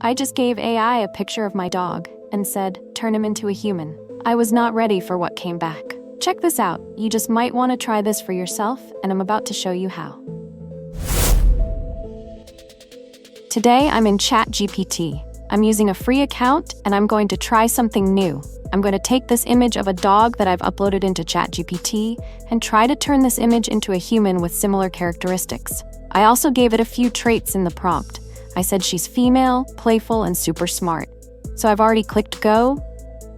I just gave AI a picture of my dog and said, turn him into a human. I was not ready for what came back. Check this out. You just might want to try this for yourself, and I'm about to show you how. Today, I'm in ChatGPT. I'm using a free account, and I'm going to try something new. I'm going to take this image of a dog that I've uploaded into ChatGPT and try to turn this image into a human with similar characteristics. I also gave it a few traits in the prompt. I said she's female, playful, and super smart. So I've already clicked go,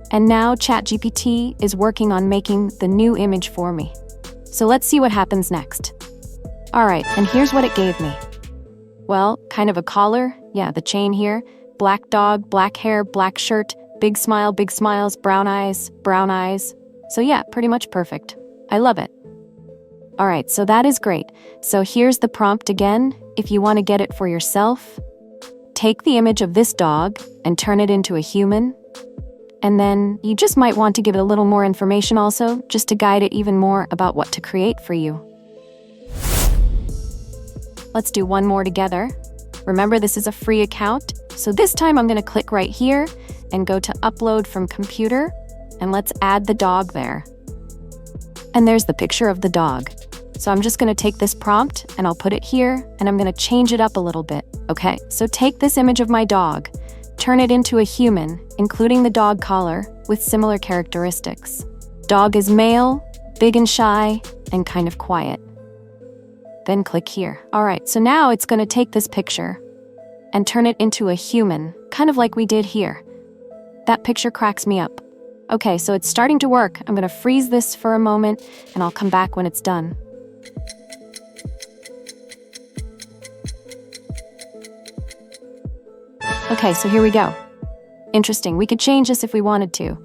and now ChatGPT is working on making the new image for me. So let's see what happens next. All right, and here's what it gave me. Well, kind of a collar, yeah, the chain here, black dog, black hair, black shirt, big smile, big smiles, brown eyes, brown eyes. So yeah, pretty much perfect. I love it. All right, so that is great. So here's the prompt again. If you want to get it for yourself, take the image of this dog and turn it into a human. And then you just might want to give it a little more information also, just to guide it even more about what to create for you. Let's do one more together. Remember, this is a free account. So this time I'm going to click right here and go to upload from computer, and let's add the dog there. And there's the picture of the dog. So I'm just going to take this prompt and I'll put it here, and I'm going to change it up a little bit. Okay, so take this image of my dog, turn it into a human, including the dog collar, with similar characteristics. Dog is male, big and shy, and kind of quiet. Then click here. All right, so now it's going to take this picture and turn it into a human, kind of like we did here. That picture cracks me up. Okay, so it's starting to work. I'm going to freeze this for a moment, and I'll come back when it's done. Okay, so here we go. Interesting, we could change this if we wanted to.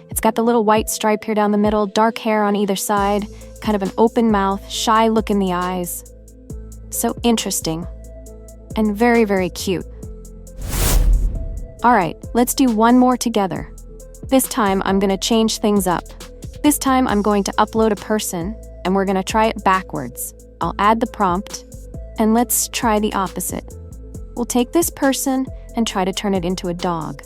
It's got the little white stripe here down the middle, dark hair on either side, kind of an open mouth, shy look in the eyes. So interesting, and very, very cute. All right, let's do one more together. This time, I'm going to change things up. This time, I'm going to upload a person, and we're going to try it backwards. I'll add the prompt, and let's try the opposite. We'll take this person and try to turn it into a dog.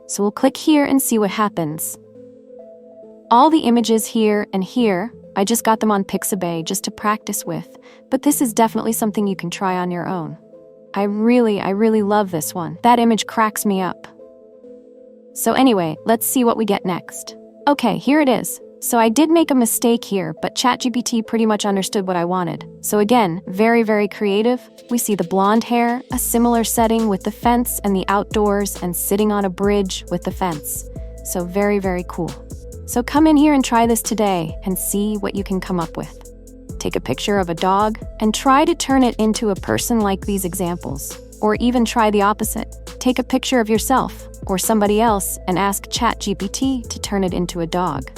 So we'll click here and see what happens. All the images here and here, I just got them on Pixabay just to practice with, but this is definitely something you can try on your own. I really love this one. That image cracks me up. So anyway, let's see what we get next. Okay, here it is. So I did make a mistake here, but ChatGPT pretty much understood what I wanted. So again, very, very creative. We see the blonde hair, a similar setting with the fence and the outdoors, and sitting on a bridge with the fence. So very, very cool. So come in here and try this today and see what you can come up with. Take a picture of a dog and try to turn it into a person like these examples. Or even try the opposite. Take a picture of yourself or somebody else and ask ChatGPT to turn it into a dog.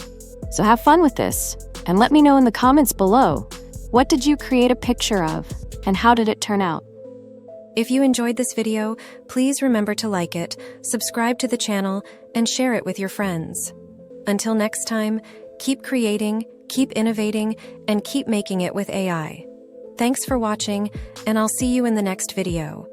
So have fun with this, and let me know in the comments below, what did you create a picture of, and how did it turn out? If you enjoyed this video, please remember to like it, subscribe to the channel, and share it with your friends. Until next time, keep creating, keep innovating, and keep making it with AI. Thanks for watching, and I'll see you in the next video.